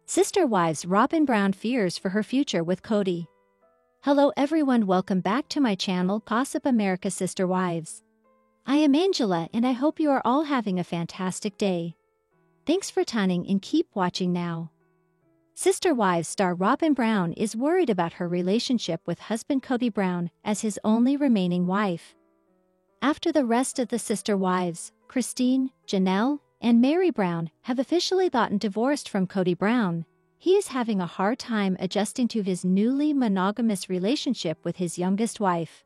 Sister Wives Robin Brown fears for her future with Kody. Hello everyone, welcome back to my channel Gossip America Sister Wives. I am Angela and I hope you are all having a fantastic day. Thanks for tuning in, keep watching now. Sister Wives star Robin Brown is worried about her relationship with husband Kody Brown as his only remaining wife. After the rest of the Sister Wives, Christine, Janelle, and Meri Brown have officially gotten divorced from Kody Brown, he is having a hard time adjusting to his newly monogamous relationship with his youngest wife.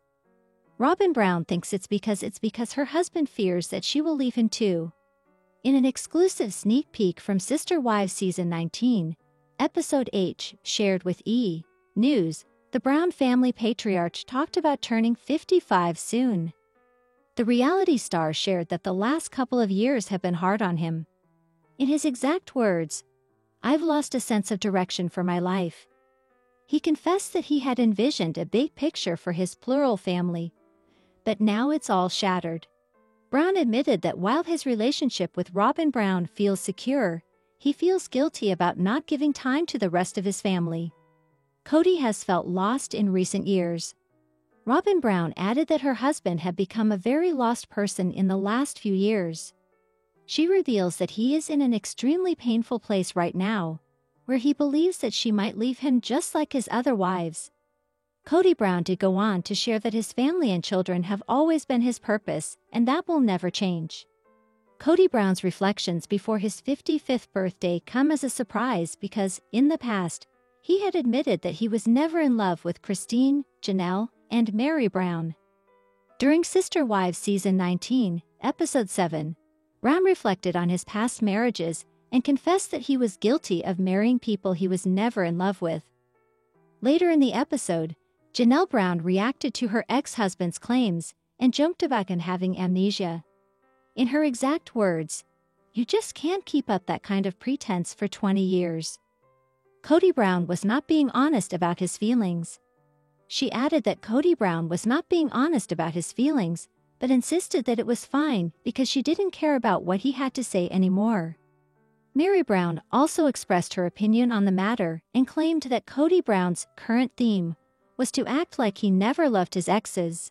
Robin Brown thinks it's because her husband fears that she will leave him too. In an exclusive sneak peek from Sister Wives Season 19, Episode H, shared with E! News, the Brown family patriarch talked about turning 55 soon. The reality star shared that the last couple of years have been hard on him. In his exact words, "I've lost a sense of direction for my life." He confessed that he had envisioned a big picture for his plural family, but now it's all shattered. Brown admitted that while his relationship with Robin Brown feels secure, he feels guilty about not giving time to the rest of his family. Kody has felt lost in recent years. Robin Brown added that her husband had become a very lost person in the last few years. She reveals that he is in an extremely painful place right now, where he believes that she might leave him just like his other wives. Kody Brown did go on to share that his family and children have always been his purpose, and that will never change. Kody Brown's reflections before his 55th birthday come as a surprise because, in the past, he had admitted that he was never in love with Christine, Janelle, and Meri Brown. During Sister Wives Season 19, Episode 7, Brown reflected on his past marriages and confessed that he was guilty of marrying people he was never in love with. Later in the episode, Janelle Brown reacted to her ex-husband's claims and joked about him having amnesia. In her exact words, "You just can't keep up that kind of pretense for 20 years." Kody Brown was not being honest about his feelings. She added that Kody Brown was not being honest about his feelings, but insisted that it was fine because she didn't care about what he had to say anymore. Meri Brown also expressed her opinion on the matter and claimed that Kody Brown's current theme was to act like he never loved his exes.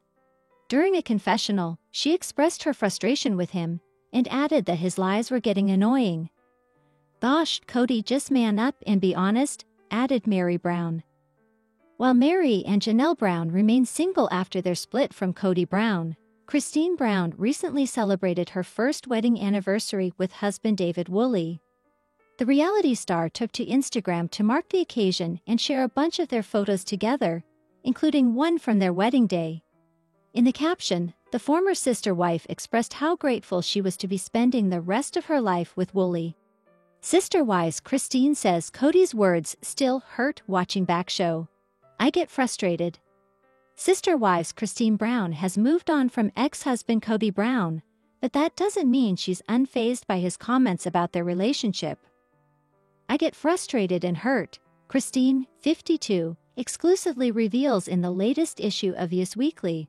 During a confessional, she expressed her frustration with him and added that his lies were getting annoying. "Gosh, Kody, just man up and be honest," added Meri Brown. While Meri and Janelle Brown remain single after their split from Kody Brown, Christine Brown recently celebrated her first wedding anniversary with husband David Woolley. The reality star took to Instagram to mark the occasion and share a bunch of their photos together, including one from their wedding day. In the caption, the former sister wife expressed how grateful she was to be spending the rest of her life with Woolley. Sister Wives Christine says Kody's words still hurt watching back show. "I get frustrated." Sister Wives Christine Brown has moved on from ex-husband Kody Brown, but that doesn't mean she's unfazed by his comments about their relationship. "I get frustrated and hurt," Christine, 52, exclusively reveals in the latest issue of Us Weekly,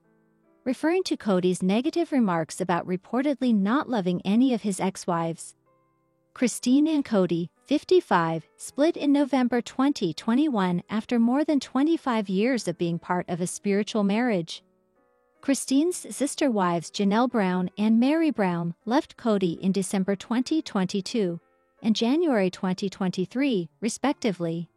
referring to Kody's negative remarks about reportedly not loving any of his ex-wives. Christine and Kody, 55, split in November 2021 after more than 25 years of being part of a spiritual marriage. Christine's sister wives Janelle Brown and Meri Brown left Kody in December 2022 and January 2023, respectively.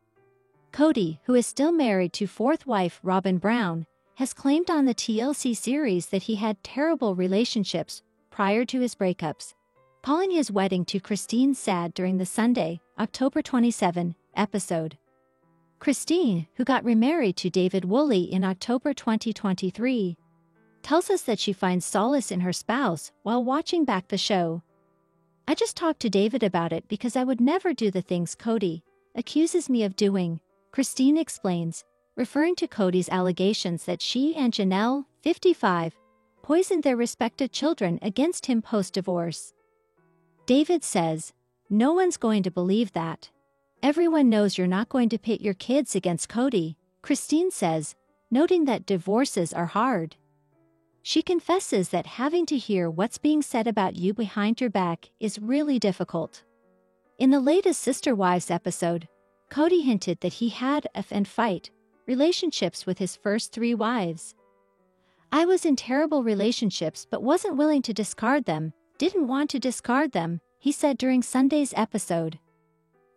Kody, who is still married to fourth wife Robin Brown, has claimed on the TLC series that he had terrible relationships prior to his breakups, calling his wedding to Christine sad during the Sunday, October 27, episode. Christine, who got remarried to David Woolley in October 2023, tells us that she finds solace in her spouse while watching back the show. "I just talked to David about it because I would never do the things Kody accuses me of doing," Christine explains, referring to Kody's allegations that she and Janelle, 55, poisoned their respective children against him post-divorce. David says, "No one's going to believe that. Everyone knows you're not going to pit your kids against Kody," Christine says, noting that divorces are hard. She confesses that having to hear what's being said about you behind your back is really difficult. In the latest Sister Wives episode, Kody hinted that he had and fight relationships with his first 3 wives. "I was in terrible relationships but wasn't willing to discard them, didn't want to discard them," he said during Sunday's episode.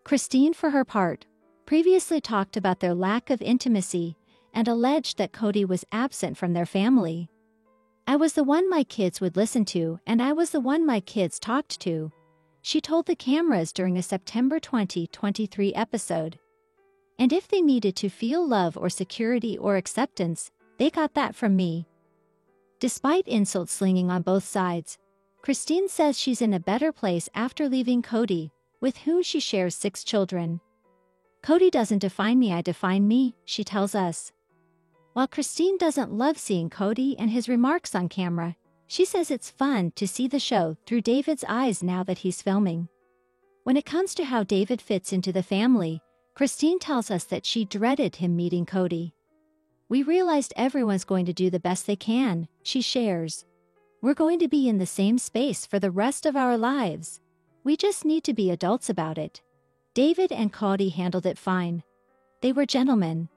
Christine, for her part, previously talked about their lack of intimacy and alleged that Kody was absent from their family. "I was the one my kids would listen to and I was the one my kids talked to," she told the cameras during a September 2023 episode. "And if they needed to feel love or security or acceptance, they got that from me." Despite insult slinging on both sides, Christine says she's in a better place after leaving Kody, with whom she shares 6 children. "Kody doesn't define me, I define me," she tells us. While Christine doesn't love seeing Kody and his remarks on camera, she says it's fun to see the show through David's eyes now that he's filming. When it comes to how David fits into the family, Christine tells us that she dreaded him meeting Kody. "We realized everyone's going to do the best they can," she shares. "We're going to be in the same space for the rest of our lives. We just need to be adults about it. David and Kody handled it fine. They were gentlemen."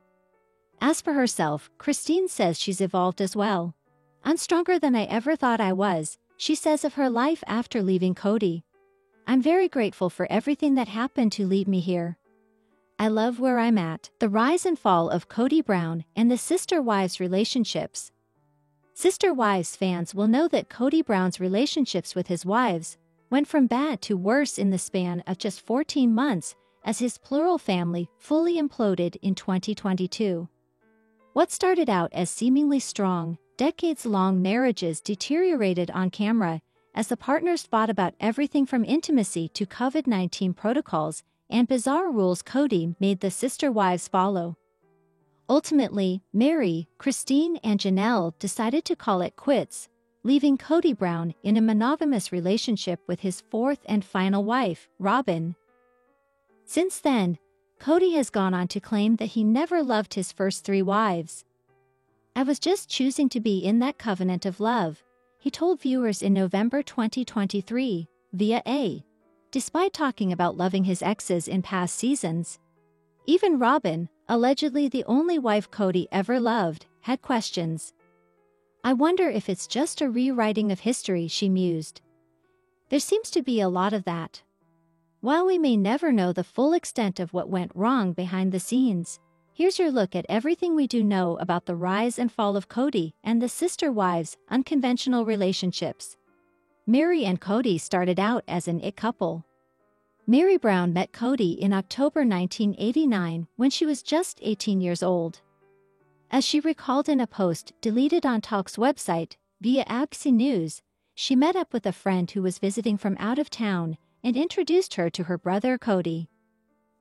As for herself, Christine says she's evolved as well. "I'm stronger than I ever thought I was," she says of her life after leaving Kody. "I'm very grateful for everything that happened to lead me here. I love where I'm at." The rise and fall of Kody Brown and the Sister Wives relationships. Sister Wives fans will know that Kody Brown's relationships with his wives went from bad to worse in the span of just 14 months as his plural family fully imploded in 2022. What started out as seemingly strong, decades-long marriages deteriorated on camera as the partners fought about everything from intimacy to COVID-19 protocols and bizarre rules Kody made the sister wives follow. Ultimately, Meri, Christine, and Janelle decided to call it quits, leaving Kody Brown in a monogamous relationship with his 4th and final wife, Robyn. Since then, Kody has gone on to claim that he never loved his first 3 wives. "I was just choosing to be in that covenant of love," he told viewers in November 2023, via A. Despite talking about loving his exes in past seasons. Even Robyn, allegedly the only wife Kody ever loved, had questions. "I wonder if it's just a rewriting of history," she mused. There seems to be a lot of that. While we may never know the full extent of what went wrong behind the scenes, here's your look at everything we do know about the rise and fall of Kody and the sister wives' unconventional relationships. Meri and Kody started out as an it couple. Meri Brown met Kody in October 1989 when she was just 18 years old. As she recalled in a post deleted on Talk's website, via ABC News, she met up with a friend who was visiting from out of town and introduced her to her brother Kody.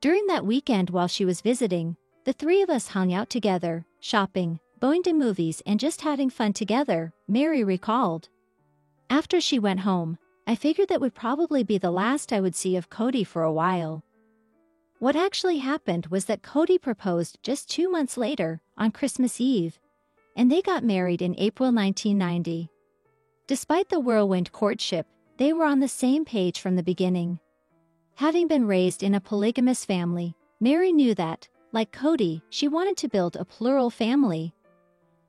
"During that weekend while she was visiting, the 3 of us hung out together, shopping, going to movies and just having fun together," Meri recalled. "After she went home, I figured that would probably be the last I would see of Kody for a while." What actually happened was that Kody proposed just 2 months later, on Christmas Eve, and they got married in April 1990. Despite the whirlwind courtship, they were on the same page from the beginning. Having been raised in a polygamous family, Meri knew that, like Kody, she wanted to build a plural family.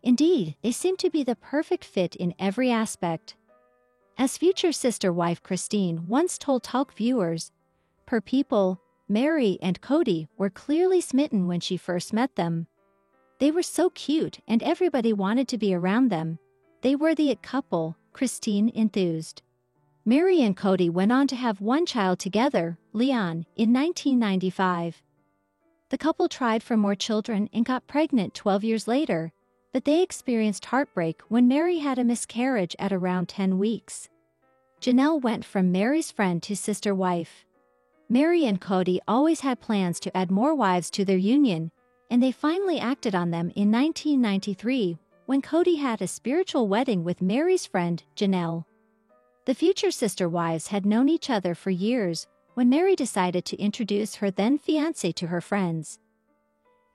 Indeed, they seemed to be the perfect fit in every aspect. As future sister wife Christine once told Talk viewers, "Per people, Meri and Kody were clearly smitten when she first met them. They were so cute and everybody wanted to be around them. They were the it couple," Christine enthused. Meri and Kody went on to have 1 child together, Leon, in 1995. The couple tried for more children and got pregnant 12 years later, but they experienced heartbreak when Meri had a miscarriage at around 10 weeks. Janelle went from Meri's friend to sister wife. Meri and Kody always had plans to add more wives to their union, and they finally acted on them in 1993 when Kody had a spiritual wedding with Meri's friend, Janelle. The future sister wives had known each other for years when Meri decided to introduce her then-fiancé to her friends.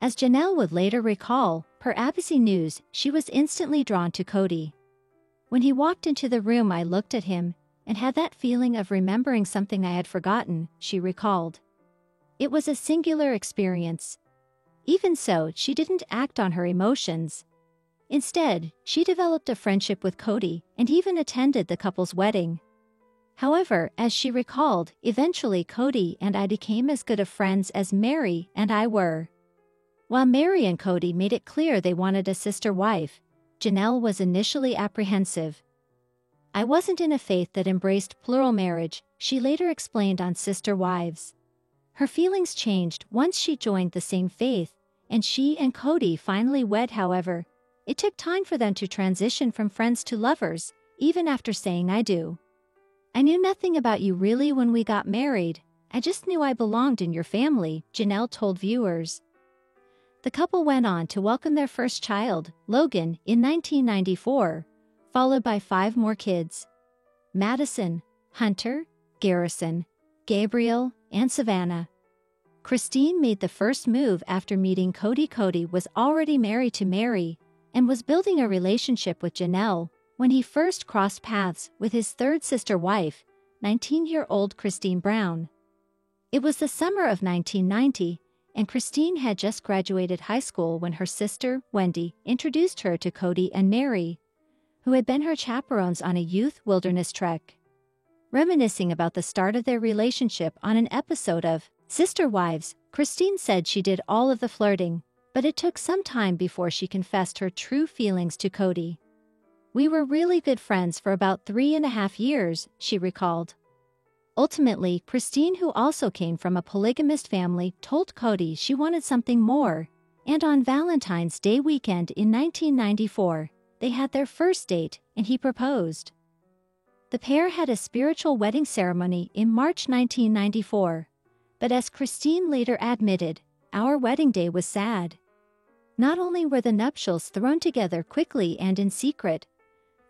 As Janelle would later recall, per ABC News, she was instantly drawn to Kody. "When he walked into the room, I looked at him and had that feeling of remembering something I had forgotten," she recalled. It was a singular experience. Even so, she didn't act on her emotions. Instead, she developed a friendship with Cody and even attended the couple's wedding. However, as she recalled, eventually Cody and I became as good of friends as Mary and I were. While Mary and Cody made it clear they wanted a sister wife, Janelle was initially apprehensive. "I wasn't in a faith that embraced plural marriage," she later explained on Sister Wives. Her feelings changed once she joined the same faith, and she and Cody finally wed. However, it took time for them to transition from friends to lovers, even after saying "I do." "I knew nothing about you really when we got married. I just knew I belonged in your family," Janelle told viewers. The couple went on to welcome their first child, Logan, in 1994, followed by 5 more kids: Madison, Hunter, Garrison, Gabriel, and Savannah. Christine made the first move after meeting Cody. Cody was already married to Mary and was building a relationship with Janelle when he first crossed paths with his third sister wife, 19-year-old Christine Brown. It was the summer of 1990, and Christine had just graduated high school when her sister, Wendy, introduced her to Cody and Mary, who had been her chaperones on a youth wilderness trek. Reminiscing about the start of their relationship on an episode of Sister Wives, Christine said she did all of the flirting, but it took some time before she confessed her true feelings to Cody. "We were really good friends for about 3.5 years, she recalled. Ultimately, Christine, who also came from a polygamist family, told Cody she wanted something more, and on Valentine's Day weekend in 1994, they had their first date and he proposed. The pair had a spiritual wedding ceremony in March 1994, but as Christine later admitted, "Our wedding day was sad." Not only were the nuptials thrown together quickly and in secret,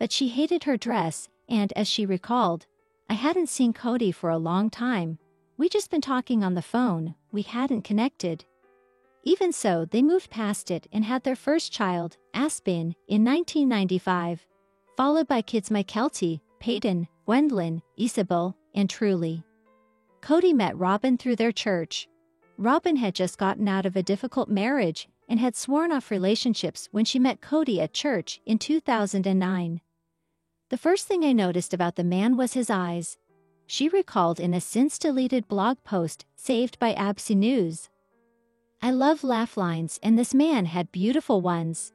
but she hated her dress, and as she recalled, "I hadn't seen Cody for a long time. We'd just been talking on the phone, we hadn't connected." Even so, they moved past it and had their first child, Aspen, in 1995, followed by kids Mykelti, Peyton, Gwendolyn, Isabel, and Truly. Cody met Robin through their church. Robin had just gotten out of a difficult marriage and had sworn off relationships when she met Cody at church in 2009. "The first thing I noticed about the man was his eyes," she recalled in a since-deleted blog post saved by ABC News. "I love laugh lines and this man had beautiful ones."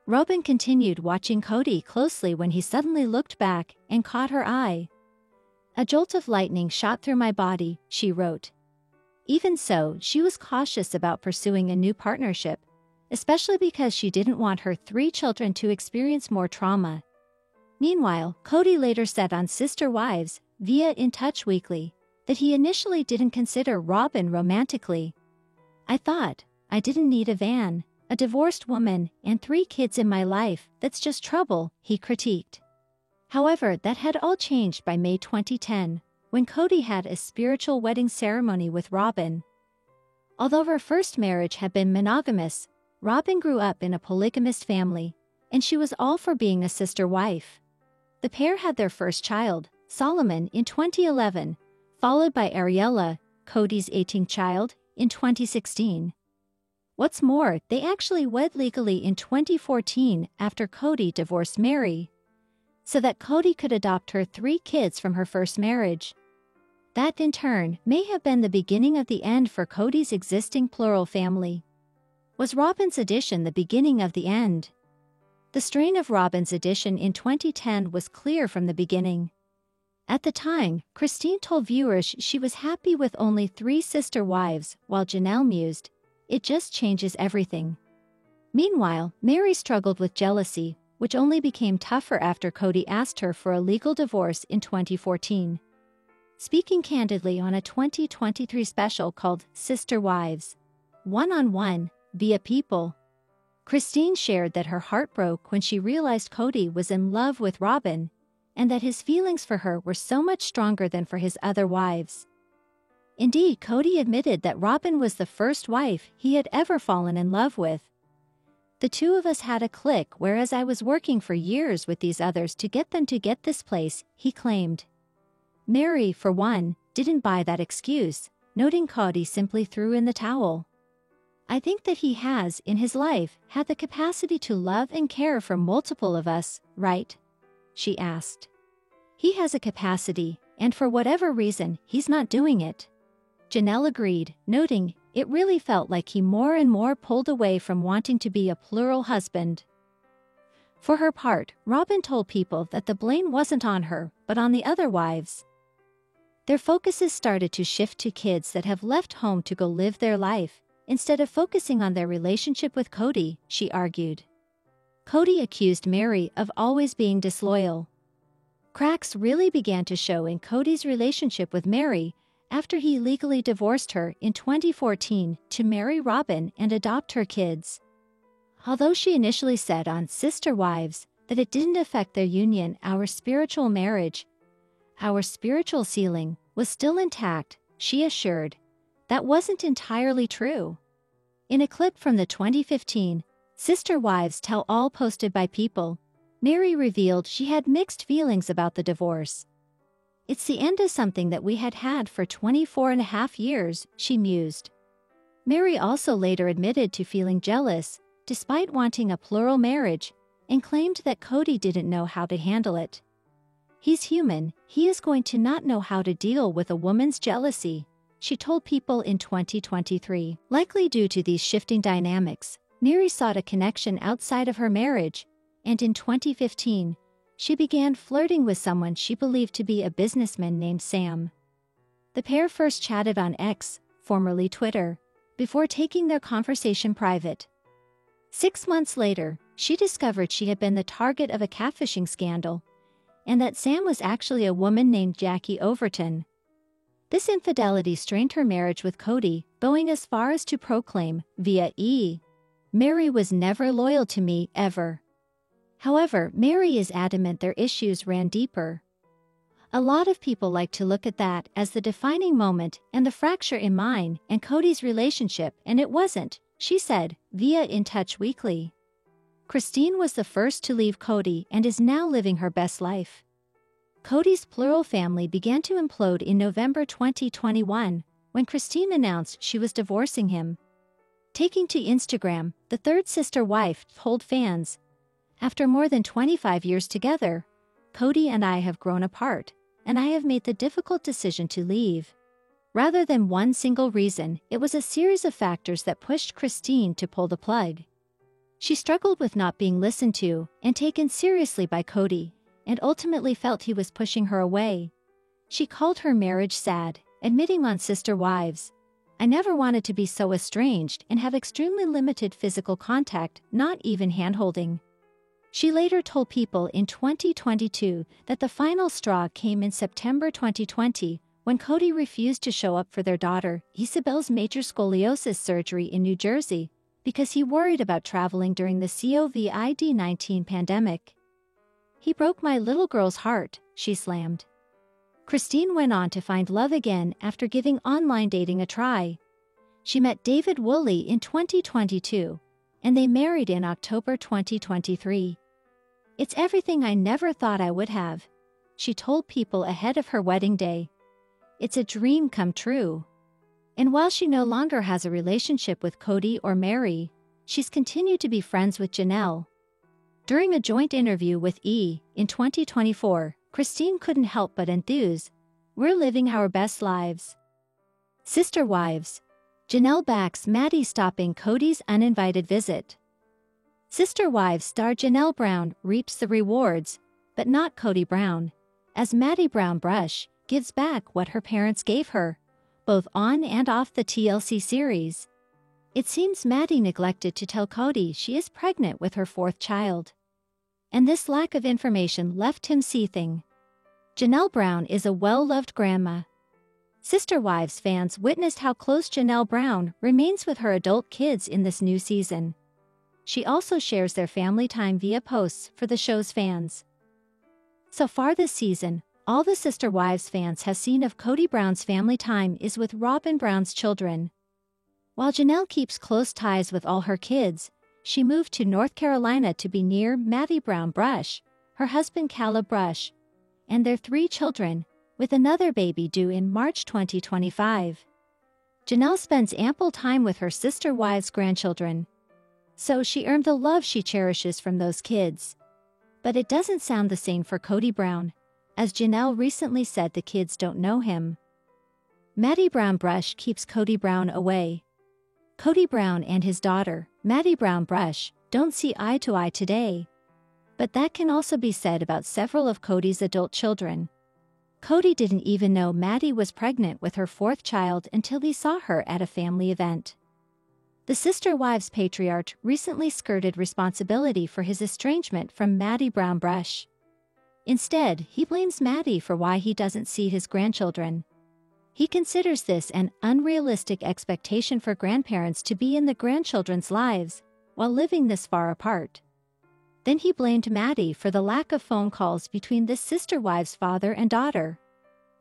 Robin continued watching Cody closely when he suddenly looked back and caught her eye. "A jolt of lightning shot through my body," she wrote. Even so, she was cautious about pursuing a new partnership, especially because she didn't want her 3 children to experience more trauma. Meanwhile, Cody later said on Sister Wives, via In Touch Weekly, that he initially didn't consider Robin romantically. "I thought, I didn't need a van, a divorced woman, and 3 kids in my life, that's just trouble," he critiqued. However, that had all changed by May 2010, when Cody had a spiritual wedding ceremony with Robin. Although her first marriage had been monogamous, Robin grew up in a polygamist family, and she was all for being a sister wife. The pair had their first child, Solomon, in 2011, followed by Ariella, Cody's 18th child, in 2016. What's more, they actually wed legally in 2014 after Cody divorced Mary, so that Cody could adopt her 3 kids from her first marriage. That, in turn, may have been the beginning of the end for Cody's existing plural family. Was Robin's addition the beginning of the end? The strain of Robin's addition in 2010 was clear from the beginning. At the time, Christine told viewers she was happy with only 3 sister wives, while Janelle mused, "It just changes everything." Meanwhile, Mary struggled with jealousy, which only became tougher after Cody asked her for a legal divorce in 2014. Speaking candidly on a 2023 special called Sister Wives, One-on-One, via People, Christine shared that her heart broke when she realized Cody was in love with Robin, and that his feelings for her were so much stronger than for his other wives. Indeed, Cody admitted that Robin was the first wife he had ever fallen in love with. "The 2 of us had a click, whereas I was working for years with these others to get them to get this place," he claimed. Mary, for one, didn't buy that excuse, noting Cody simply threw in the towel. I think that he has, in his life, had the capacity to love and care for multiple of us, right? She asked. He has a capacity, and for whatever reason, he's not doing it. Janelle agreed, noting, it really felt like he more and more pulled away from wanting to be a plural husband. For her part, Robyn told People that the blame wasn't on her, but on the other wives. Their focuses started to shift to kids that have left home to go live their life, instead of focusing on their relationship with Cody, she argued. Cody accused Meri of always being disloyal. Cracks really began to show in Cody's relationship with Meri after he legally divorced her in 2014 to marry Robyn and adopt her kids. Although she initially said on Sister Wives that it didn't affect their union, our spiritual marriage, our spiritual ceiling, was still intact, she assured. That wasn't entirely true. In a clip from the 2015 Sister Wives Tell All posted by People, Meri revealed she had mixed feelings about the divorce. It's the end of something that we had had for 24.5 years, she mused. Meri also later admitted to feeling jealous, despite wanting a plural marriage, and claimed that Cody didn't know how to handle it. He's human, he is going to not know how to deal with a woman's jealousy, she told People in 2023. Likely due to these shifting dynamics, Meri sought a connection outside of her marriage, and in 2015, she began flirting with someone she believed to be a businessman named Sam. The pair first chatted on X, formerly Twitter, before taking their conversation private. 6 months later, she discovered she had been the target of a catfishing scandal, and that Sam was actually a woman named Jackie Overton. This infidelity strained her marriage with Cody, going as far as to proclaim, via E! Meri was never loyal to me, ever. However, Meri is adamant their issues ran deeper. A lot of people like to look at that as the defining moment and the fracture in mine and Cody's relationship, and it wasn't, she said, via In Touch Weekly. Christine was the first to leave Cody and is now living her best life. Cody's plural family began to implode in November 2021, when Christine announced she was divorcing him. Taking to Instagram, the third sister wife told fans, "After more than 25 years together, Cody and I have grown apart, and I have made the difficult decision to leave." Rather than one single reason, it was a series of factors that pushed Christine to pull the plug. She struggled with not being listened to and taken seriously by Cody, and ultimately felt he was pushing her away. She called her marriage sad, admitting on Sister Wives, "I never wanted to be so estranged and have extremely limited physical contact, not even hand-holding." She later told People in 2022 that the final straw came in September 2020 when Cody refused to show up for their daughter Isabel's major scoliosis surgery in New Jersey because he worried about traveling during the COVID-19 pandemic. "He broke my little girl's heart," she slammed. Christine went on to find love again after giving online dating a try. She met David Woolley in 2022, and they married in October 2023. "It's everything I never thought I would have," she told People ahead of her wedding day. "It's a dream come true." And while she no longer has a relationship with Cody or Meri, she's continued to be friends with Janelle. During a joint interview with E! In 2024, Christine couldn't help but enthuse, "We're living our best lives." Sister Wives. Janelle backs Maddie stopping Cody's uninvited visit. Sister Wives star Janelle Brown reaps the rewards, but not Cody Brown, as Maddie Brown Brush gives back what her parents gave her, both on and off the TLC series. It seems Maddie neglected to tell Cody she is pregnant with her 4th child. And this lack of information left him seething. Janelle Brown is a well-loved grandma. Sister Wives fans witnessed how close Janelle Brown remains with her adult kids in this new season. She also shares their family time via posts for the show's fans. So far this season, all the Sister Wives fans have seen of Cody Brown's family time is with Robyn Brown's children. While Janelle keeps close ties with all her kids, she moved to North Carolina to be near Maddie Brown Brush, her husband Caleb Brush, and their 3 children, with another baby due in March 2025. Janelle spends ample time with her sister wives' grandchildren. So she earned the love she cherishes from those kids. But it doesn't sound the same for Kody Brown, as Janelle recently said the kids don't know him. Maddie Brown Brush keeps Kody Brown away. Kody Brown and his daughter, Maddie Brown Brush, don't see eye to eye today. But that can also be said about several of Kody's adult children. Kody didn't even know Maddie was pregnant with her fourth child until he saw her at a family event. The Sister Wives patriarch recently skirted responsibility for his estrangement from Maddie Brown Brush. Instead, he blames Maddie for why he doesn't see his grandchildren. He considers this an unrealistic expectation for grandparents to be in the grandchildren's lives while living this far apart. Then he blamed Maddie for the lack of phone calls between this sister wives' father and daughter.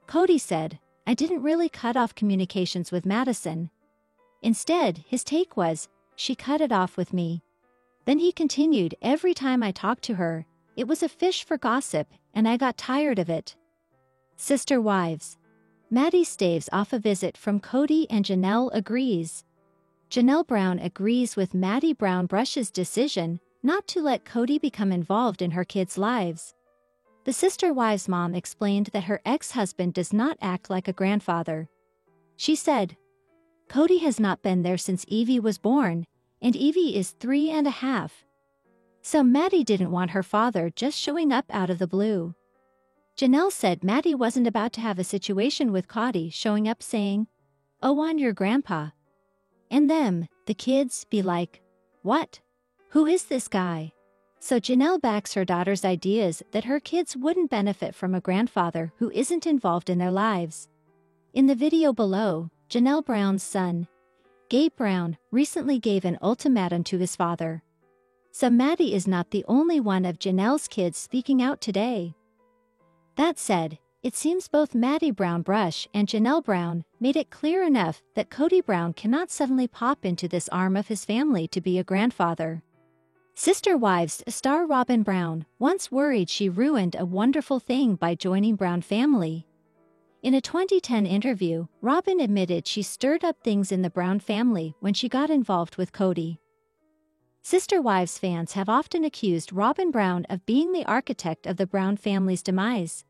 Kody said, "I didn't really cut off communications with Madison." Instead, his take was, "She cut it off with me." Then he continued, "Every time I talked to her, it was a fish for gossip, and I got tired of it." Sister Wives. Maddie staves off a visit from Kody and Janelle agrees. Janelle Brown agrees with Maddie Brown Brush's decision not to let Kody become involved in her kids' lives. The Sister Wives' mom explained that her ex-husband does not act like a grandfather. She said, "Kody has not been there since Evie was born, and Evie is 3.5. So Maddie didn't want her father just showing up out of the blue." Janelle said Maddie wasn't about to have a situation with Kody showing up saying, "Oh, I'm your grandpa." And them, the kids, be like, "What? Who is this guy?" So Janelle backs her daughter's ideas that her kids wouldn't benefit from a grandfather who isn't involved in their lives. In the video below, Janelle Brown's son, Gabe Brown, recently gave an ultimatum to his father. So Maddie is not the only one of Janelle's kids speaking out today. That said, it seems both Maddie Brown Brush and Janelle Brown made it clear enough that Kody Brown cannot suddenly pop into this arm of his family to be a grandfather. Sister Wives star Robyn Brown once worried she ruined a wonderful thing by joining Brown family. In a 2010 interview, Robyn admitted she stirred up things in the Brown family when she got involved with Kody. Sister Wives fans have often accused Robyn Brown of being the architect of the Brown family's demise.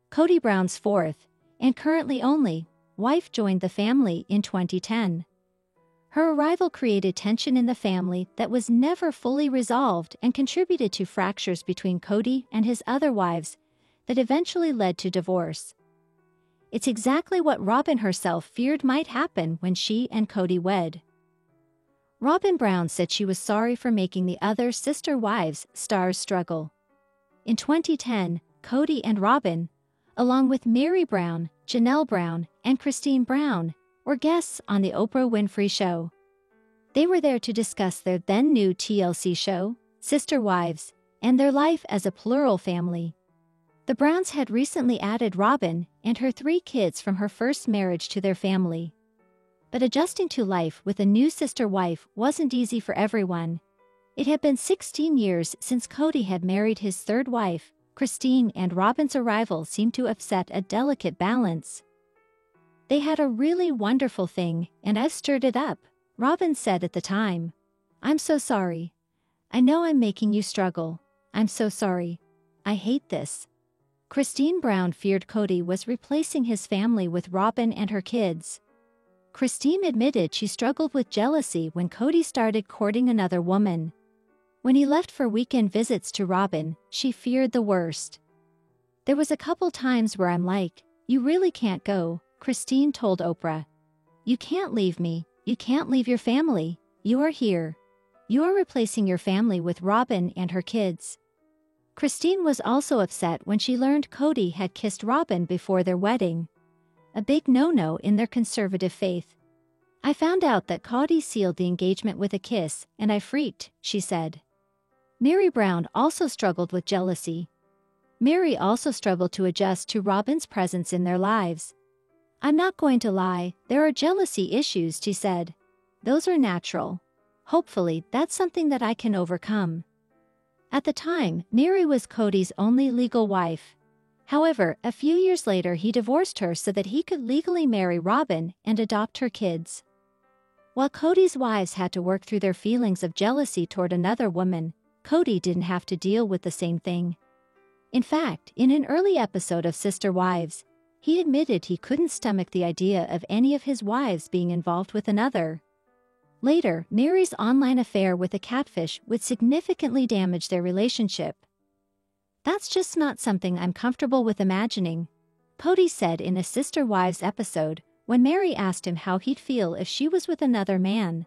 Kody Brown's fourth, and currently only, wife joined the family in 2010. Her arrival created tension in the family that was never fully resolved and contributed to fractures between Kody and his other wives that eventually led to divorce. It's exactly what Robyn herself feared might happen when she and Kody wed. Robyn Brown said she was sorry for making the other Sister Wives stars struggle. In 2010, Kody and Robyn, along with Meri Brown, Janelle Brown, and Christine Brown, were guests on the Oprah Winfrey Show. They were there to discuss their then-new TLC show, Sister Wives, and their life as a plural family. The Browns had recently added Robyn and her 3 kids from her first marriage to their family. But adjusting to life with a new sister wife wasn't easy for everyone. It had been 16 years since Kody had married his third wife, Christine, and Robyn's arrival seemed to upset a delicate balance. "They had a really wonderful thing, and I've stirred it up," Robyn said at the time. "I'm so sorry. I know I'm making you struggle. I'm so sorry. I hate this." Christine Brown feared Kody was replacing his family with Robyn and her kids. Christine admitted she struggled with jealousy when Kody started courting another woman. When he left for weekend visits to Robyn, she feared the worst. "There was a couple times where I'm like, you really can't go," Christine told Oprah. "You can't leave me, you can't leave your family, you are here. You are replacing your family with Robyn and her kids." Christine was also upset when she learned Kody had kissed Robyn before their wedding. A big no-no in their conservative faith. "I found out that Kody sealed the engagement with a kiss, and I freaked," she said. Meri Brown also struggled with jealousy. Meri also struggled to adjust to Robyn's presence in their lives. "I'm not going to lie, there are jealousy issues," she said. "Those are natural. Hopefully, that's something that I can overcome." At the time, Meri was Kody's only legal wife. However, a few years later he divorced her so that he could legally marry Robin and adopt her kids. While Cody's wives had to work through their feelings of jealousy toward another woman, Cody didn't have to deal with the same thing. In fact, in an early episode of Sister Wives, he admitted he couldn't stomach the idea of any of his wives being involved with another. Later, Mary's online affair with a catfish would significantly damage their relationship. "That's just not something I'm comfortable with imagining," Cody said in a Sister Wives episode when Mary asked him how he'd feel if she was with another man.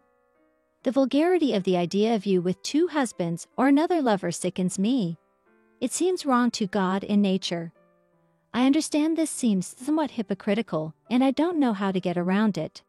"The vulgarity of the idea of you with two husbands or another lover sickens me. It seems wrong to God and nature. I understand this seems somewhat hypocritical, and I don't know how to get around it.